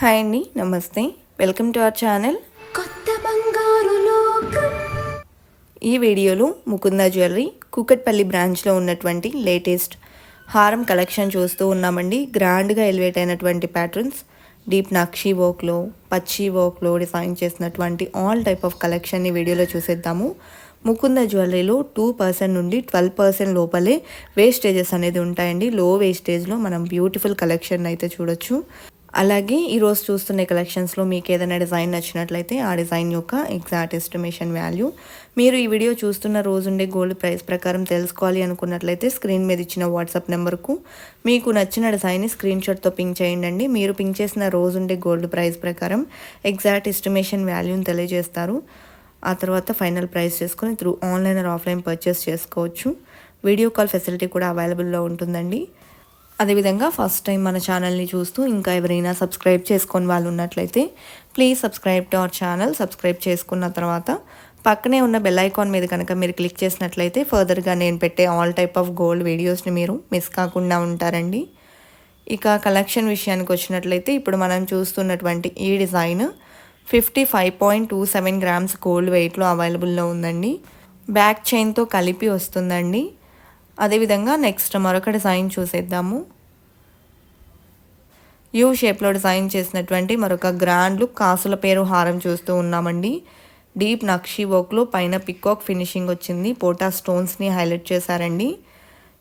Hi అండి, నమస్తే. Welcome to our channel కొత్త బంగారు లోకం. ఈ వీడియోలో ముకుంద జ్యువెలరీ కూకట్పల్లి బ్రాంచ్లో ఉన్నటువంటి లేటెస్ట్ హారం కలెక్షన్ చూస్తూ ఉన్నామండి. గ్రాండ్గా ఎలివేట్ అయినటువంటి ప్యాటర్న్స్, డీప్ నక్షీ వర్క్లో, పచ్చి వర్క్లో డిజైన్ చేసినటువంటి ఆల్ టైప్ ఆఫ్ కలెక్షన్ని వీడియోలో చూసేద్దాము. ముకుంద జ్యువెలరీలో 2% నుండి 12% లోపలే వేస్టేజెస్ అనేది ఉంటాయండి. లో వేస్టేజ్లో మనం బ్యూటిఫుల్ కలెక్షన్ అయితే చూడొచ్చు. అలాగే ఈరోజు చూస్తున్న కలెక్షన్స్లో మీకు ఏదైనా డిజైన్ నచ్చినట్లయితే ఆ డిజైన్ యొక్క ఎగ్జాక్ట్ ఎస్టిమేషన్ వాల్యూ, మీరు ఈ వీడియో చూస్తున్న రోజుండే గోల్డ్ ప్రైస్ ప్రకారం తెలుసుకోవాలి అనుకున్నట్లయితే స్క్రీన్ మీద ఇచ్చిన వాట్సాప్ నెంబర్కు మీకు నచ్చిన డిజైన్ని స్క్రీన్ షాట్తో పింక్ చేయండి. మీరు పింక్ చేసిన రోజుండే గోల్డ్ ప్రైస్ ప్రకారం ఎగ్జాక్ట్ ఎస్టిమేషన్ వాల్యూని తెలియజేస్తారు. ఆ తర్వాత ఫైనల్ ప్రైస్ చేసుకొని through online or offline purchase చేసుకోవచ్చు. వీడియో కాల్ ఫెసిలిటీ కూడా అవైలబుల్లో ఉంటుందండి. అదేవిధంగా ఫస్ట్ టైం మన ఛానల్ని చూస్తూ ఇంకా ఎవరైనా సబ్స్క్రైబ్ చేసుకొని వాళ్ళు ఉన్నట్లయితే please subscribe to our channel. Subscribe చేసుకున్న తర్వాత పక్కనే ఉన్న బెల్ ఐకాన్ మీద కనుక మీరు క్లిక్ చేసినట్లయితే ఫర్దర్గా నేను పెట్టే ఆల్ టైప్ ఆఫ్ గోల్డ్ వీడియోస్ని మీరు మిస్ కాకుండా ఉంటారండి. ఇక కలెక్షన్ విషయానికి వచ్చినట్లయితే ఇప్పుడు మనం చూస్తున్నటువంటి ఈ డిజైన్ 55.27 గ్రామ్స్ గోల్డ్ వెయిట్లో అవైలబుల్లో ఉందండి. బ్యాక్ చైన్తో కలిపి వస్తుందండి. అదేవిధంగా నెక్స్ట్ మరొక డిజైన్ చూసేద్దాము. యూ షేప్లో డిజైన్ చేసినటువంటి మరొక గ్రాండ్ లుక్ కాసుల పేరు హారం చూస్తూ ఉన్నామండి. డీప్ నక్షీ వర్క్లో పైన పికాక్ ఫినిషింగ్ వచ్చింది. పోటా స్టోన్స్ని హైలైట్ చేశారండి.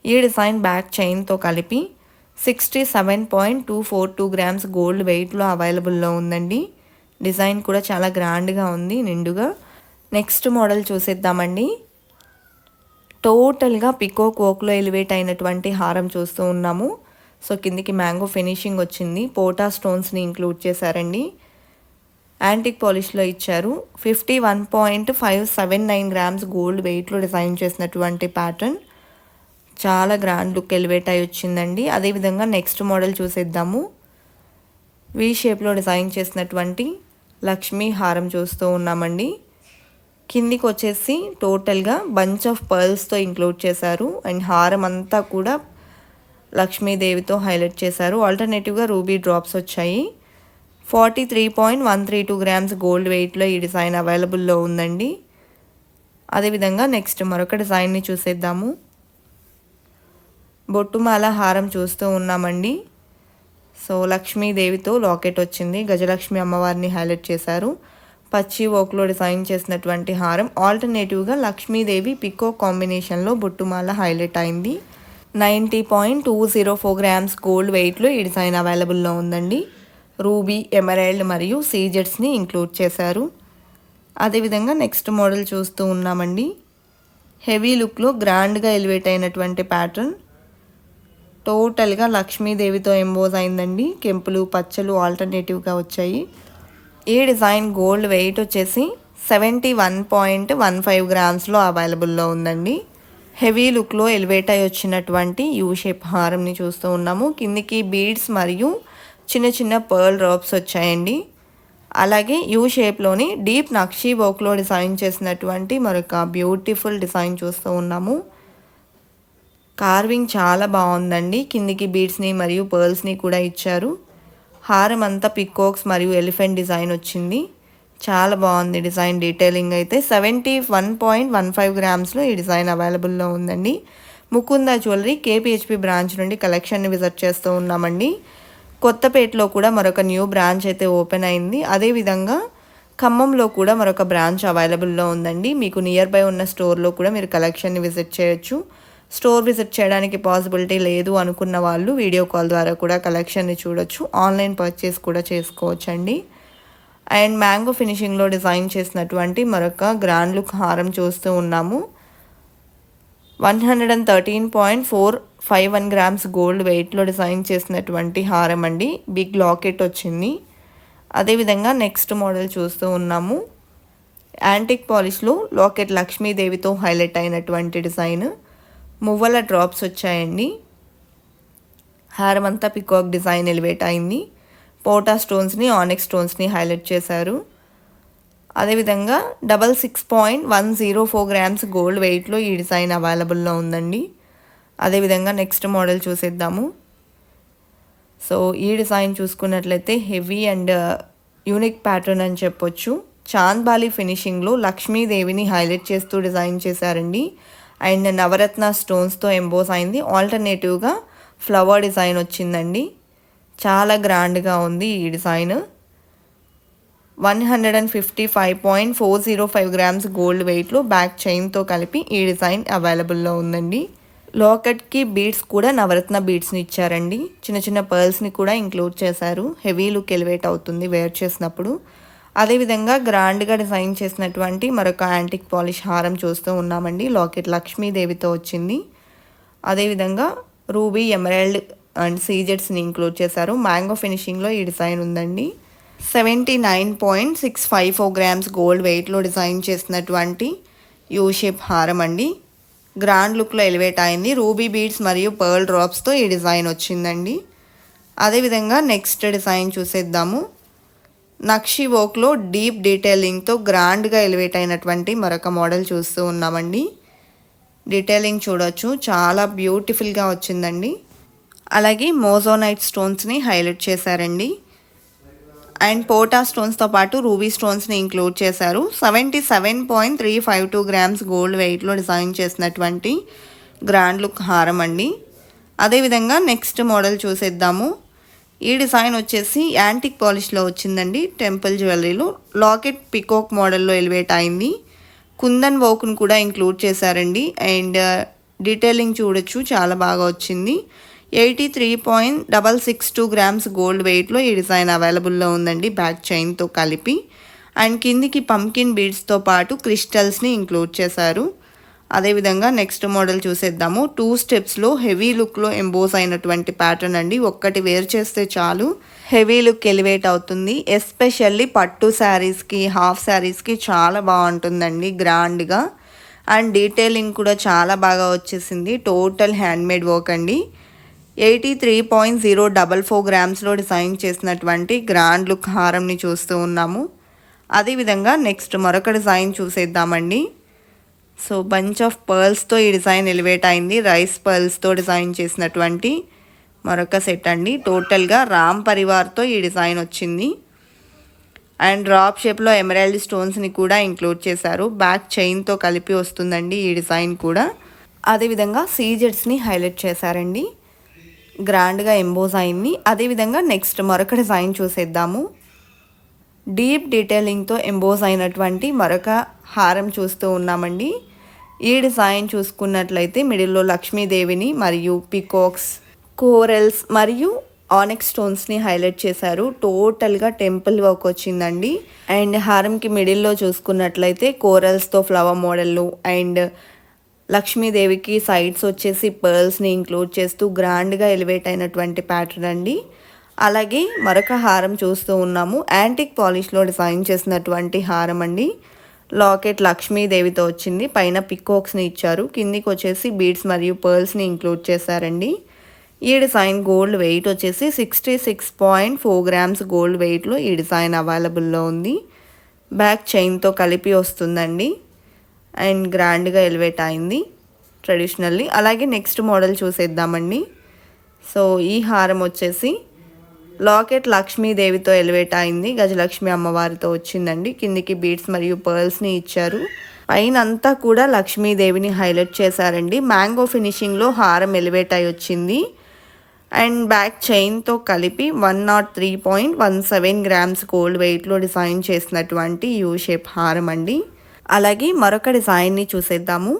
ఈ డిజైన్ బ్యాక్ చైన్తో కలిపి 67.242 గ్రామ్స్ గోల్డ్ వెయిట్లో అవైలబుల్లో ఉందండి. డిజైన్ కూడా చాలా గ్రాండ్గా ఉంది, నిండుగా. నెక్స్ట్ మోడల్ చూసేద్దామండి. టోటల్గా పికాక్ వర్క్లో ఎలివేట్ అయినటువంటి హారం చూస్తూ ఉన్నాము. సో కిందికి మ్యాంగో ఫినిషింగ్ వచ్చింది. పోటా స్టోన్స్ని ఇంక్లూడ్ చేశారండి. యాంటిక్ పాలిష్లో ఇచ్చారు. 51.579 గ్రామ్స్ గోల్డ్ వెయిట్లో డిజైన్ చేసినటువంటి ప్యాటర్న్ చాలా గ్రాండ్ లుక్ ఎలివేట్ అయి వచ్చిందండి. అదేవిధంగా నెక్స్ట్ మోడల్ చూసేద్దాము. వీ షేప్లో డిజైన్ చేసినటువంటి లక్ష్మీ హారం చూస్తూ ఉన్నామండి. కిందికి వచ్చేసి టోటల్గా బంచ్ ఆఫ్ పర్ల్స్తో ఇంక్లూడ్ చేశారు. అండ్ హారం అంతా కూడా లక్ష్మీదేవితో హైలైట్ చేశారు. ఆల్టర్నేటివ్గా రూబీ డ్రాప్స్ వచ్చాయి. 43.132 గ్రామ్స్ గోల్డ్ వెయిట్లో ఈ డిజైన్ అవైలబుల్లో ఉందండి. అదేవిధంగా నెక్స్ట్ మరొక డిజైన్ని చూసేద్దాము. బొట్టుమాల హారం చూస్తూ ఉన్నామండి. సో లక్ష్మీదేవితో లాకెట్ వచ్చింది. గజలక్ష్మి అమ్మవారిని హైలైట్ చేశారు. పచ్చి వర్క్లో డిజైన్ చేసినటువంటి హారం ఆల్టర్నేటివ్గా లక్ష్మీదేవి పికో కాంబినేషన్లో బొట్టుమాల హైలైట్ అయింది. 90.204 గ్రామ్స్ గోల్డ్ వెయిట్లో ఈ డిజైన్ అవైలబుల్లో ఉందండి. రూబీ, ఎమరాల్డ్ మరియు సీజెట్స్ని ఇంక్లూడ్ చేశారు. అదేవిధంగా నెక్స్ట్ మోడల్ చూస్తూ ఉన్నామండి. హెవీ లుక్లో గ్రాండ్గా ఎలివేట్ అయినటువంటి ప్యాటర్న్ టోటల్గా లక్ష్మీదేవితో ఎంబోజ్ అయిందండి. కెంపులు, పచ్చలు ఆల్టర్నేటివ్గా వచ్చాయి. ఈ డిజైన్ గోల్డ్ వెయిట్ వచ్చేసి 71.15 గ్రామ్స్లో అవైలబుల్లో ఉందండి. హెవీ లుక్లో ఎలివేట్ అయి వచ్చినటువంటి యూ షేప్ హారంని చూస్తూ ఉన్నాము. కిందికి బీడ్స్ మరియు చిన్న చిన్న పర్ల్ డ్రాప్స్ వచ్చాయండి. అలాగే యూ షేప్లోని డీప్ నక్షీ వర్క్లో డిజైన్ చేసినటువంటి మరొక బ్యూటిఫుల్ డిజైన్ చూస్తూ ఉన్నాము. కార్వింగ్ చాలా బాగుందండి. కిందికి బీడ్స్ని మరియు పర్ల్స్ని కూడా ఇచ్చారు. హారం అంతా పికాక్స్ మరియు ఎలిఫెంట్ డిజైన్ వచ్చింది. చాలా బాగుంది డిజైన్ డీటెయిలింగ్ అయితే. 71.15 గ్రామ్స్లో ఈ డిజైన్ అవైలబుల్లో ఉందండి. ముకుంద జ్యువెలరీ కేపీహెచ్పి బ్రాంచ్ నుండి కలెక్షన్ని విజిట్ చేస్తూ ఉన్నామండి. కొత్తపేటలో కూడా మరొక న్యూ బ్రాంచ్ అయితే ఓపెన్ అయింది. అదేవిధంగా ఖమ్మంలో కూడా మరొక బ్రాంచ్ అవైలబుల్లో ఉందండి. మీకు నియర్ బై ఉన్న స్టోర్లో కూడా మీరు కలెక్షన్ని విజిట్ చేయొచ్చు. స్టోర్ విజిట్ చేయడానికి పాసిబిలిటీ లేదు అనుకున్న వాళ్ళు వీడియో కాల్ ద్వారా కూడా కలెక్షన్ని చూడొచ్చు. ఆన్లైన్ పర్చేస్ కూడా చేసుకోవచ్చండి. అండ్ మ్యాంగో ఫినిషింగ్లో డిజైన్ చేసినటువంటి మరొక గ్రాండ్ లుక్ హారం చూస్తూ ఉన్నాము. 113.451 గ్రామ్స్ గోల్డ్ వెయిట్లో డిజైన్ చేసినటువంటి హారం అండి. బిగ్ లాకెట్ వచ్చింది. అదేవిధంగా నెక్స్ట్ మోడల్ చూస్తూ ఉన్నాము. యాంటిక్ పాలిష్లో లాకెట్ లక్ష్మీదేవితో హైలైట్ అయినటువంటి డిజైన్. మువ్వల డ్రాప్స్ వచ్చాయండి. హారం అంతా పికాక్ డిజైన్ ఎలివేట్ అయింది. పోటా స్టోన్స్ని, ఆనిక్స్ స్టోన్స్ని హైలైట్ చేశారు. అదేవిధంగా 66.104 గ్రామ్స్ గోల్డ్ వెయిట్లో ఈ డిజైన్ అవైలబుల్లో ఉందండి. అదేవిధంగా నెక్స్ట్ మోడల్ చూసేద్దాము. సో ఈ డిజైన్ చూసుకున్నట్లయితే హెవీ అండ్ యూనిక్ ప్యాటర్న్ అని చెప్పొచ్చు. చాంద్బాలి ఫినిషింగ్లో లక్ష్మీదేవిని హైలైట్ చేస్తూ డిజైన్ చేశారండి. అండ్ నవరత్న స్టోన్స్తో ఎంబోస్ అయింది. ఆల్టర్నేటివ్గా ఫ్లవర్ డిజైన్ వచ్చిందండి. చాలా గ్రాండ్గా ఉంది ఈ డిజైన్. 155.405 గ్రామ్స్ గోల్డ్ వెయిట్లో బ్యాక్ చైన్తో కలిపి ఈ డిజైన్ అవైలబుల్లో ఉందండి. లాకెట్కి బీడ్స్ కూడా నవరత్న బీడ్స్ని ఇచ్చారండి. చిన్న చిన్న పర్ల్స్ని కూడా ఇంక్లూడ్ చేశారు. హెవీ లుక్ ఎలివేట్ అవుతుంది వేర్ చేసినప్పుడు. అదేవిధంగా గ్రాండ్గా డిజైన్ చేసినటువంటి మరొక యాంటిక్ పాలిష్ హారం చూస్తూ ఉన్నామండి. లాకెట్ లక్ష్మీదేవితో వచ్చింది. అదేవిధంగా రూబీ, ఎమరాల్డ్ అండ్ సీజెట్స్ని ఇంక్లూడ్ చేశారు. మ్యాంగో ఫినిషింగ్లో ఈ డిజైన్ ఉందండి. 79.654 గ్రామ్స్ గోల్డ్ వెయిట్లో డిజైన్ చేసినటువంటి యూ షేప్ హారం అండి. గ్రాండ్ లుక్లో ఎలివేట్ అయింది. రూబీ బీడ్స్ మరియు పర్ల్ డ్రాప్స్తో ఈ డిజైన్ వచ్చిందండి. అదేవిధంగా నెక్స్ట్ డిజైన్ చూసేద్దాము. నక్షి వర్క్లో డీప్ డీటెయిలింగ్తో గ్రాండ్గా ఎలివేట్ అయినటువంటి మరొక మోడల్ చూస్తూ ఉన్నామండి. డీటెయిలింగ్ చూడొచ్చు, చాలా బ్యూటిఫుల్గా వచ్చిందండి. అలాగే మోజోనైట్ స్టోన్స్ని హైలైట్ చేశారండి. అండ్ పోటా స్టోన్స్తో పాటు రూబీ స్టోన్స్ని ఇంక్లూడ్ చేశారు. 77.352 గ్రామ్స్ గోల్డ్ వెయిట్లో డిజైన్ చేసినటువంటి గ్రాండ్ లుక్ హారం అండి. అదేవిధంగా నెక్స్ట్ మోడల్ చూసేద్దాము. ఈ డిజైన్ వచ్చేసి యాంటిక్ పాలిష్లో వచ్చిందండి. టెంపుల్ జ్యువెలరీలో లాకెట్ పికాక్ మోడల్లో ఎలివేట్ అయింది. కుందన్ వర్క్ను కూడా ఇంక్లూడ్ చేశారండి. అండ్ డీటెయిలింగ్ చూడొచ్చు, చాలా బాగా వచ్చింది. 83.662 గ్రామ్స్ గోల్డ్ వెయిట్లో ఈ డిజైన్ అవైలబుల్లో ఉందండి బ్యాక్ చైన్తో కలిపి. అండ్ కిందికి పంకిన్ బీడ్స్తో పాటు క్రిస్టల్స్ని ఇంక్లూడ్ చేశారు. అదేవిధంగా నెక్స్ట్ మోడల్ చూసేద్దాము. 2 స్టెప్స్లో హెవీ లుక్లో ఎంబోస్ అయినటువంటి ప్యాటర్న్ అండి. ఒక్కటి వేర్ చేస్తే చాలు హెవీ లుక్ ఎలివేట్ అవుతుంది. ఎస్పెషల్లీ పట్టు శారీస్కి, హాఫ్ శారీస్కి చాలా బాగుంటుందండి గ్రాండ్గా. అండ్ డీటెయిలింగ్ కూడా చాలా బాగా వచ్చేసింది. టోటల్ హ్యాండ్మేడ్ వర్క్ అండి. 83.044 గ్రామ్స్లో డిజైన్ చేసినటువంటి గ్రాండ్ లుక్ హారంని చూస్తూ ఉన్నాము. అదేవిధంగా నెక్స్ట్ మరొక డిజైన్ చూసేద్దామండి. సో బంచ్ ఆఫ్ పర్ల్స్తో ఈ డిజైన్ ఎలివేట్ అయింది. రైస్ పర్ల్స్తో డిజైన్ చేసినటువంటి మరొక సెట్ అండి. టోటల్గా రామ్ పరివార్తో ఈ డిజైన్ వచ్చింది. అండ్ డ్రాప్ షేప్లో ఎమరాల్డ్ స్టోన్స్ని కూడా ఇంక్లూడ్ చేశారు. బ్యాక్ చైన్తో కలిపి వస్తుందండి ఈ డిజైన్ కూడా. అదేవిధంగా సీజెట్స్ని హైలైట్ చేశారండి. గ్రాండ్గా ఎంబోస్ అయింది. అదేవిధంగా నెక్స్ట్ మరొక డిజైన్ చూసేద్దాము. డీప్ డీటెయిలింగ్తో ఎంబోస్ అయినటువంటి మరొక హారం చూస్తూ ఉన్నామండి. ఈ డిజైన్ చూసుకున్నట్లయితే మిడిల్లో లక్ష్మీదేవిని మరియు పికాక్స్, కోరల్స్ మరియు ఆనెక్స్ స్టోన్స్ని హైలైట్ చేశారు. టోటల్గా టెంపుల్ వర్క్ వచ్చిందండి. అండ్ హారంకి మిడిల్లో చూసుకున్నట్లయితే కోరల్స్తో ఫ్లవర్ మోడళ్ళు అండ్ లక్ష్మీదేవికి సైడ్స్ వచ్చేసి పర్ల్స్ని ఇంక్లూడ్ చేస్తూ గ్రాండ్గా ఎలివేట్ అయినటువంటి ప్యాటర్న్ అండి. అలాగే మరొక హారం చూస్తూ ఉన్నాము. యాంటిక్ పాలిష్లో డిజైన్ చేసినటువంటి హారం అండి. లాకెట్ లక్ష్మీదేవితో వచ్చింది. పైన పికాక్స్ని ఇచ్చారు. కిందికి వచ్చేసి బీడ్స్ మరియు పర్ల్స్ని ఇంక్లూడ్ చేశారండి. ఈ డిజైన్ గోల్డ్ వెయిట్ వచ్చేసి 66.4 గ్రామ్స్ గోల్డ్ వెయిట్లో ఈ డిజైన్ అవైలబుల్లో ఉంది. బ్యాక్ చైన్తో కలిపి వస్తుందండి. అండ్ గ్రాండ్గా ఎలివేట్ అయింది ట్రెడిషనల్లీ. అలాగే నెక్స్ట్ మోడల్ చూసేద్దామండి. సో ఈ హారం వచ్చేసి లాకెట్ లక్ష్మీదేవితో ఎలివేట్ అయింది. గజలక్ష్మి అమ్మవారితో వచ్చిందండి. కిందికి బీడ్స్ మరియు పర్ల్స్ని ఇచ్చారు. పైన అంతా కూడా లక్ష్మీదేవిని హైలైట్ చేశారండి. మ్యాంగో ఫినిషింగ్లో హారం ఎలివేట్ అయి వచ్చింది. అండ్ బ్యాక్ చైన్తో కలిపి 103.17 గ్రామ్స్ గోల్డ్ వెయిట్లో డిజైన్ చేసినటువంటి యూ షేప్ హారం అండి. అలాగే మరొక డిజైన్ని చూసేద్దాము.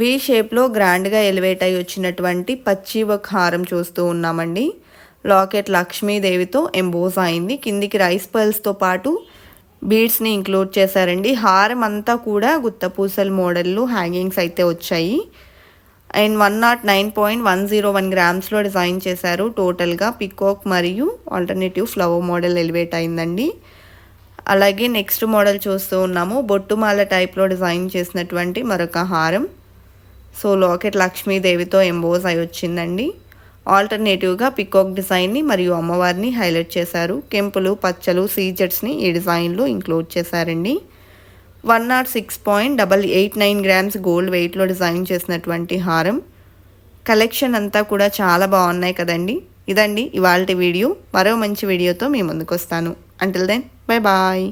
వి షేప్లో గ్రాండ్గా ఎలివేట్ అయి వచ్చినటువంటి పచ్చి వర్క్ హారం చూస్తూ ఉన్నామండి. లాకెట్ లక్ష్మీదేవితో ఎంబోస్ అయింది. కిందికి రైస్ పర్ల్స్తో పాటు బీడ్స్ని ఇంక్లూడ్ చేశారండి. హారం అంతా కూడా గుత్తపూసల మోడల్లో హ్యాంగింగ్స్ అయితే వచ్చాయి. అండ్ 109.101 గ్రామ్స్లో డిజైన్ చేశారు. టోటల్గా పికాక్ మరియు ఆల్టర్నేటివ్ ఫ్లవర్ మోడల్ ఎలివేట్ అయిందండి. అలాగే నెక్స్ట్ మోడల్ చూస్తూ ఉన్నాము. బొట్టుమాల టైప్లో డిజైన్ చేసినటువంటి మరొక హారం. సో లాకెట్ లక్ష్మీదేవితో ఎంబోస్ అయి వచ్చిందండి. ఆల్టర్నేటివ్గా పికాక్ డిజైన్ని మరియు అమ్మవారిని హైలైట్ చేశారు. కెంపులు, పచ్చలు, సీజెట్స్ని ఈ డిజైన్లో ఇంక్లూడ్ చేశారండి. 106.889 గ్రామ్స్ గోల్డ్ వెయిట్లో డిజైన్ చేసినటువంటి హారం. కలెక్షన్ అంతా కూడా చాలా బాగున్నాయి కదండి. ఇదండి ఇవాల్టి వీడియో. మరో మంచి వీడియోతో మీ ముందుకు వస్తాను. Until then bye bye.